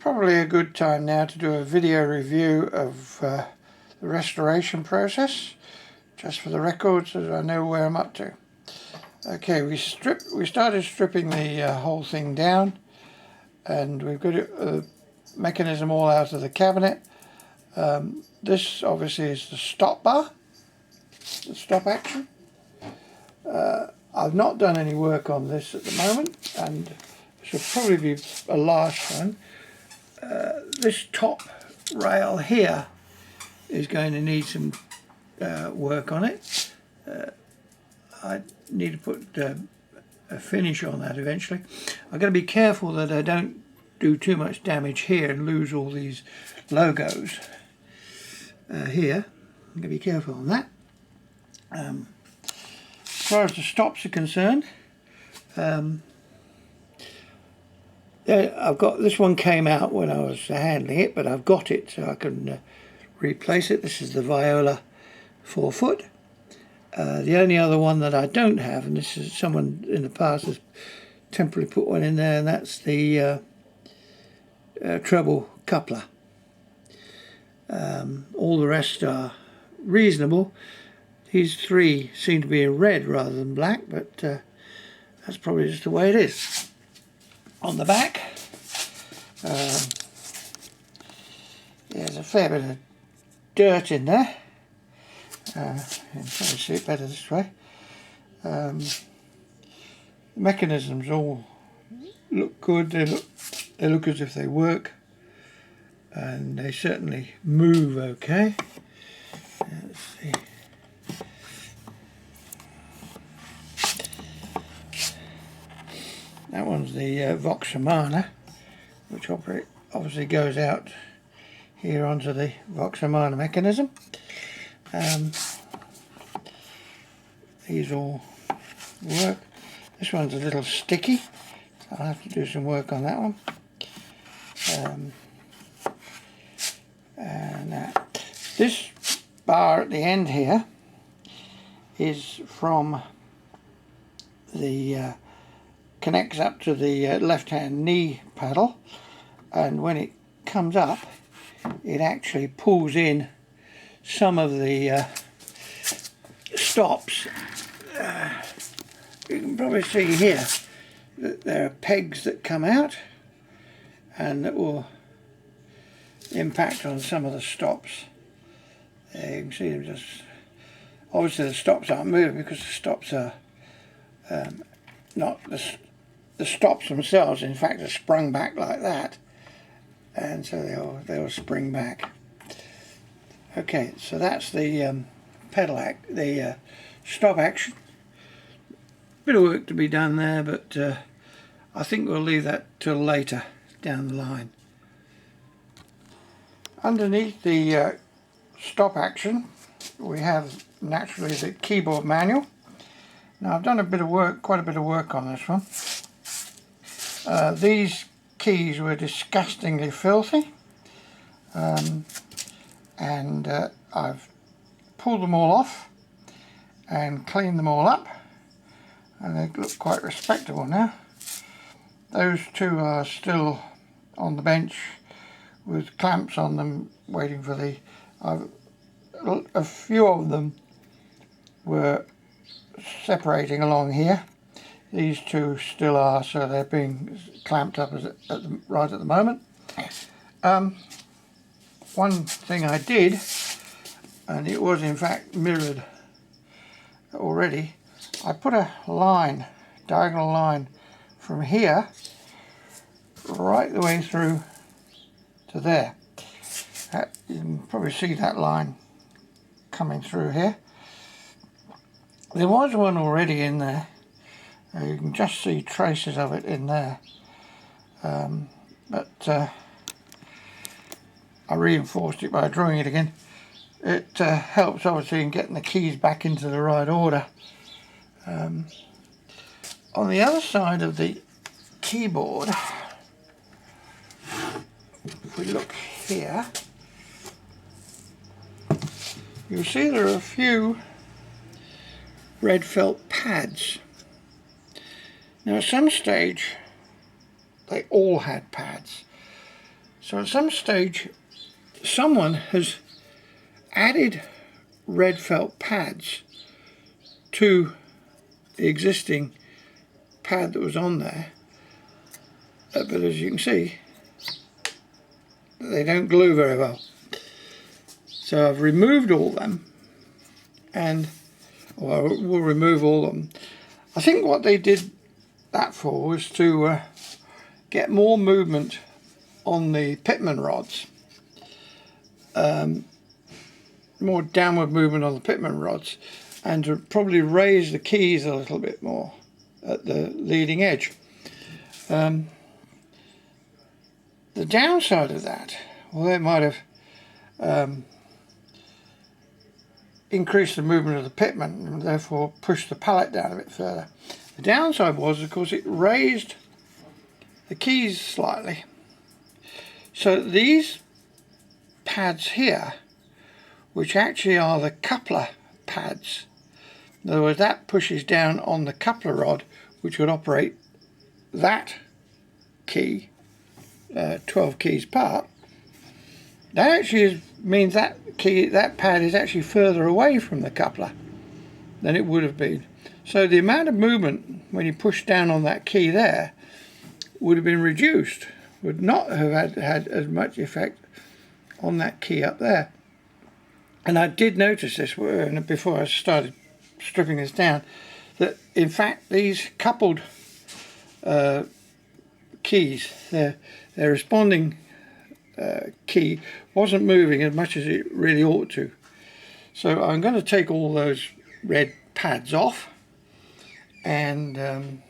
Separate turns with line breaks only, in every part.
Probably a good time now to do a video review of the restoration process, just for the record so that I know where I'm up to. Okay, we started stripping the whole thing down, and we've got a mechanism all out of the cabinet. This obviously is the stop bar, the stop action. I've not done any work on this at the moment, and this will probably be a last one. This top rail here is going to need some work on it. I need to put a finish on that eventually. I've got to be careful that I don't do too much damage here and lose all these logos here. I'm going to be careful on that. As far as the stops are concerned, I've got this one came out when I was handling it, but I've got it so I can replace it. This is the Viola 4-foot. The only other one that I don't have, and this is someone in the past has temporarily put one in there, and that's the treble coupler. All the rest are reasonable. These three seem to be in red rather than black, but that's probably just the way it is. On the back, there's a fair bit of dirt in there. You can probably see it better this way. The mechanisms all look good. They look as if they work, and they certainly move okay. Let's see. That one's the Vox-Humana, which obviously goes out here onto the Vox-Humana mechanism. These all work. This one's a little sticky, so I'll have to do some work on that one. This bar at the end here is from the connects up to the left-hand knee paddle, and when it comes up it actually pulls in some of the stops. You can probably see here that there are pegs that come out and that will impact on some of the stops. There you can see them just, obviously the stops aren't moving because the stops are not the stops themselves, in fact, are sprung back like that, and so they'll spring back. Okay, so that's the the stop action. Bit of work to be done there, but I think we'll leave that till later down the line. Underneath the stop action, we have naturally the keyboard manual. Now I've done quite a bit of work on this one. These keys were disgustingly filthy, and I've pulled them all off and cleaned them all up, and they look quite respectable now. Those two are still on the bench with clamps on them waiting for the... a few of them were separating along here. These two still are, so they're being clamped up right at the moment. One thing I did, and it was in fact mirrored already, I put a line, diagonal line from here right the way through to there. You can probably see that line coming through here. There was one already in there. You can just see traces of it in there, but I reinforced it by drawing it again. It helps obviously in getting the keys back into the right order. On the other side of the keyboard, if we look here, you'll see there are a few red felt pads. Now at some stage they all had pads. So at some stage someone has added red felt pads to the existing pad that was on there, but as you can see they don't glue very well. So I've removed all of them, and we'll remove all of them. I think what they did that for was to get more movement on the pitman rods, more downward movement on the pitman rods, and to probably raise the keys a little bit more at the leading edge. The downside of that, well, they might have increased the movement of the pitman and therefore pushed the pallet down a bit further. The downside was, of course, it raised the keys slightly. So these pads here, which actually are the coupler pads, in other words, that pushes down on the coupler rod, which would operate that key, 12 keys apart. That actually means that pad is actually further away from the coupler than it would have been. So the amount of movement when you push down on that key there would have been reduced, would not have had as much effect on that key up there. And I did notice this before I started stripping this down, that in fact these coupled keys, their responding key wasn't moving as much as it really ought to. So I'm going to take all those red pads off and then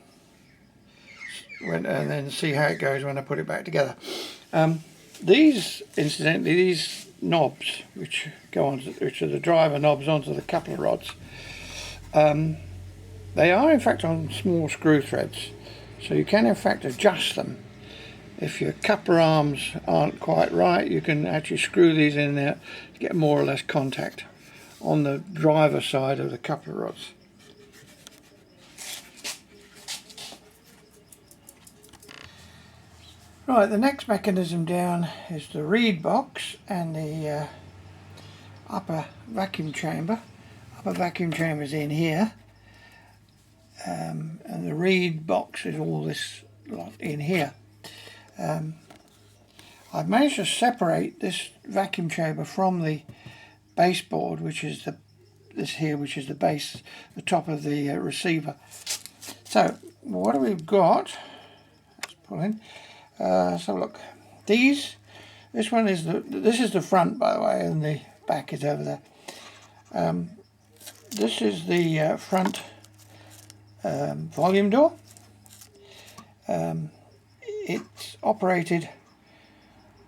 see how it goes when I put it back together. These, incidentally, these knobs which go on, which are the driver knobs onto the coupler rods, they are in fact on small screw threads, so you can in fact adjust them. If your coupler arms aren't quite right, you can actually screw these in there to get more or less contact on the driver side of the coupler rods. Right, the next mechanism down is the reed box and the upper vacuum chamber. Upper vacuum chamber is in here, and the reed box is all this lot in here. I've managed to separate this vacuum chamber from the baseboard, which is this here, which is the base, the top of the receiver. So what do we've got? Let's pull in. So look, this one is this is the front, by the way, and the back is over there. This is the front volume door. It's operated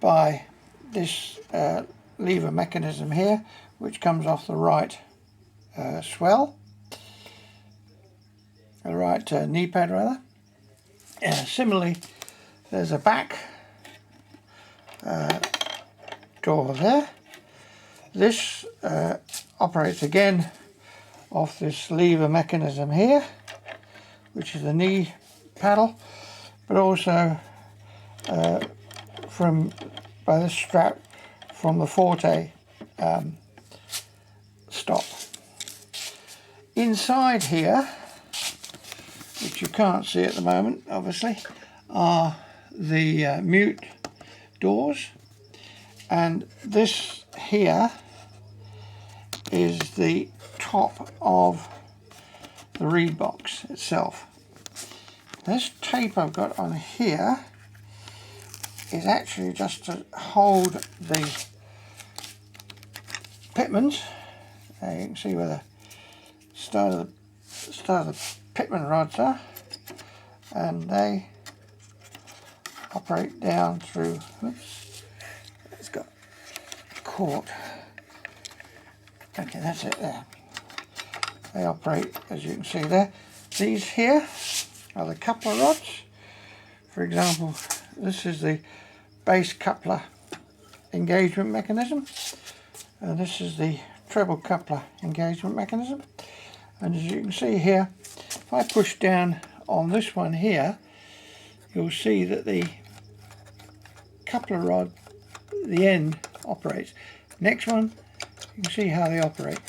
by this lever mechanism here, which comes off the right swell, the right knee pad rather. Similarly, there's a back door there. This operates again off this lever mechanism here, which is the knee paddle, but also by this strap from the Forte stop. Inside here, which you can't see at the moment obviously, are the mute doors, and this here is the top of the reed box itself. This tape I've got on here is actually just to hold the pitmans. You can see where the start of the pitman rods are, and they operate down through. Oops, it's got caught. Okay, that's it there. They operate, as you can see there. These here are the coupler rods. For example, this is the base coupler engagement mechanism, and this is the treble coupler engagement mechanism. And as you can see here, if I push down on this one here, you'll see that the coupler rod, the end operates. Next one, you can see how they operate.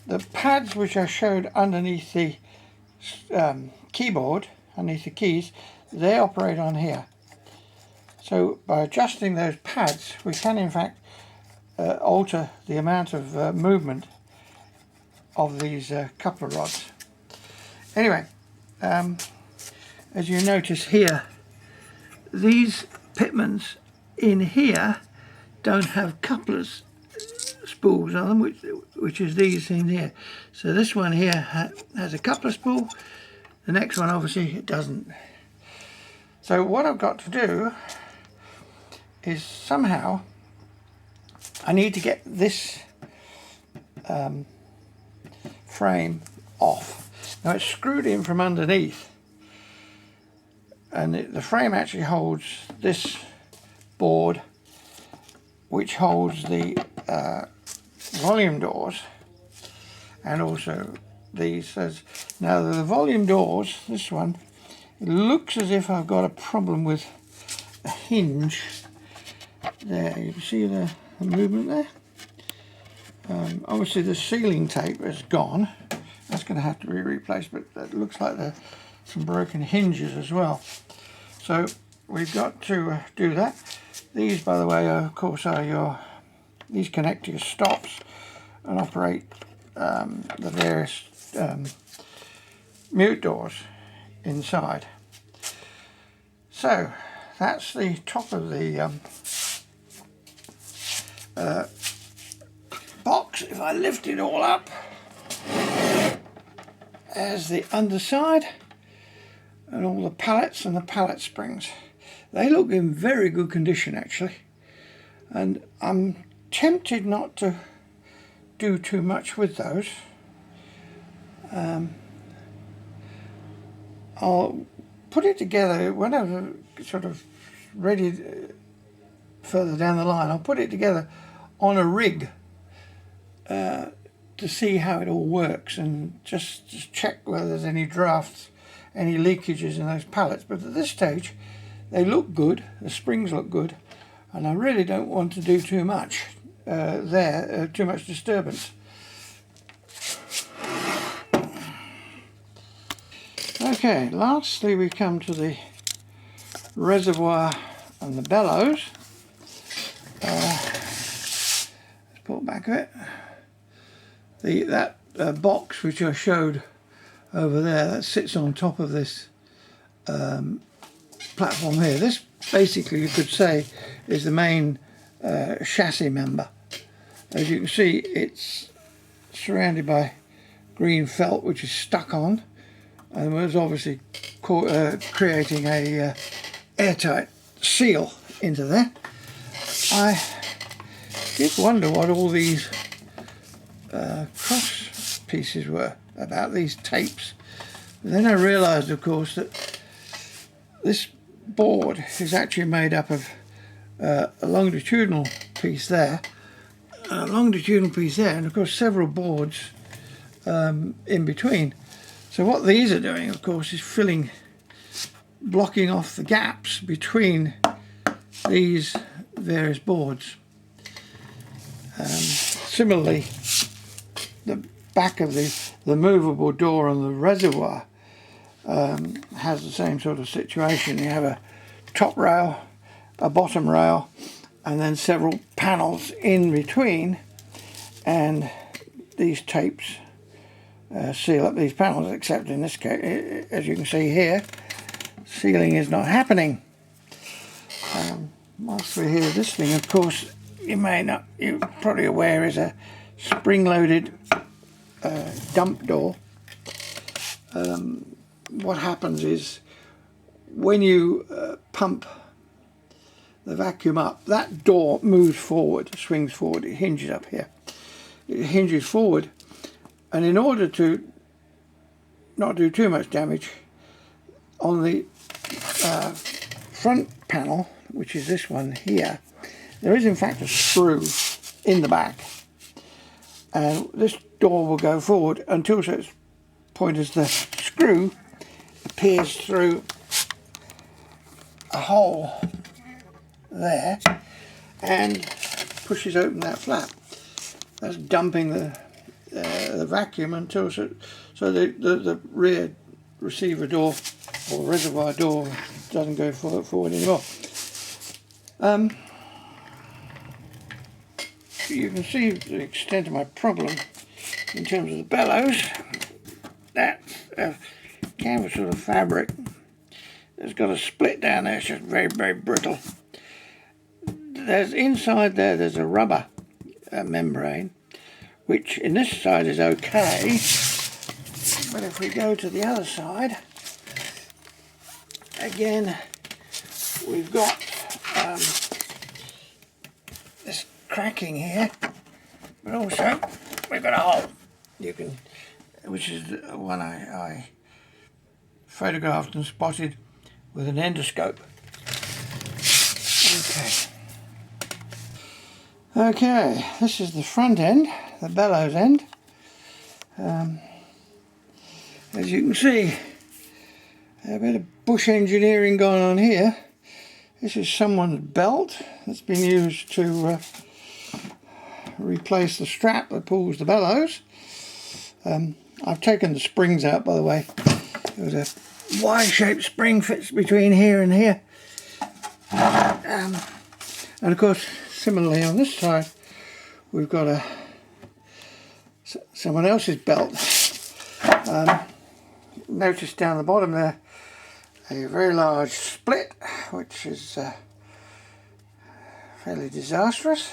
The pads which I showed underneath the keyboard, underneath the keys, they operate on here. So by adjusting those pads, we can in fact alter the amount of movement of these coupler rods. Anyway, as you notice here, these pitmans in here don't have couplers spools on them, which is these in here. So this one here has a coupler spool, the next one obviously it doesn't. So what I've got to do is somehow I need to get this frame off. Now it's screwed in from underneath, and the frame actually holds this board, which holds the volume doors, and also these. Now the volume doors, this one, it looks as if I've got a problem with a hinge. There, you can see the movement there. Obviously the sealing tape is gone. That's going to have to be replaced, but it looks like there's some broken hinges as well. So we've got to do that. These, by the way, of course, are these connect to your stops and operate the various mute doors inside. So that's the top of the box. If I lift it all up, as the underside and all the pallets and the pallet springs. They look in very good condition actually, and I'm tempted not to do too much with those. I'll put it together when I'm sort of ready further down the line. I'll put it together on a rig to see how it all works, and just check whether there's any drafts, any leakages in those pallets. But at this stage they look good, the springs look good, and I really don't want to do too much too much disturbance. Okay, lastly we come to the reservoir and the bellows. Let's pull back a bit. That box which I showed over there, that sits on top of this platform here. This basically, you could say, is the main chassis member. As you can see, it's surrounded by green felt which is stuck on, and was obviously creating a airtight seal into there. I did wonder what all these cross pieces were about, these tapes. But then I realised, of course, that this board is actually made up of a longitudinal piece there, a longitudinal piece there, and of course several boards in between. So what these are doing, of course, is blocking off the gaps between these various boards. Similarly, the back of the movable door on the reservoir has the same sort of situation. You have a top rail, a bottom rail, and then several panels in between, and these tapes seal up these panels, except in this case, as you can see here, sealing is not happening. Whilst we're here, this thing, of course, you're probably aware, is a spring-loaded dump door. What happens is when you pump the vacuum up, that door moves forward, swings forward, it hinges up here. It hinges forward, and in order to not do too much damage, on the front panel, which is this one here, there is in fact a screw in the back, and this door will go forward until such point as the screw appears through a hole there and pushes open that flap. That's dumping the vacuum until so the rear receiver door or reservoir door doesn't go forward anymore. You can see the extent of my problem in terms of the bellows. That's a canvas sort of fabric. It's got a split down there. It's just very, very brittle. There's inside there's a rubber membrane, which in this side is okay, but if we go to the other side, again we've got this cracking here, but also we've got a hole. You can, which is the one I photographed and spotted with an endoscope. Okay, this is the front end, the bellows end. As you can see, a bit of bush engineering going on here. This is someone's belt that's been used to replace the strap that pulls the bellows. I've taken the springs out, by the way. There's a Y-shaped spring fits between here and here. And of course, similarly on this side, we've got someone else's belt. Notice down the bottom there a very large split, which is fairly disastrous.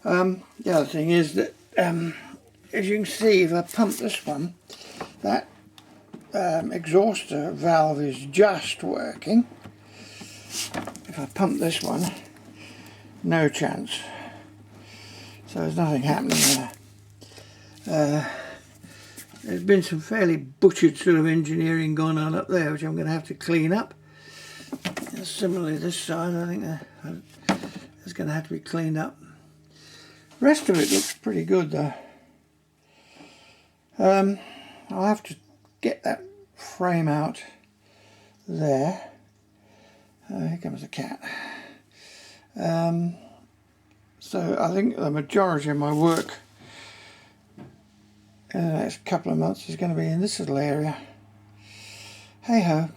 The other thing is that, as you can see, if I pump this one, that exhauster valve is just working. If I pump this one, no chance. So there's nothing happening there. There's been some fairly butchered sort of engineering going on up there, which I'm going to have to clean up. And similarly this side, I think is going to have to be cleaned up. The rest of it looks pretty good though. I'll have to get that frame out there. Here comes the cat. So I think the majority of my work in the next couple of months is going to be in this little area. Hey ho.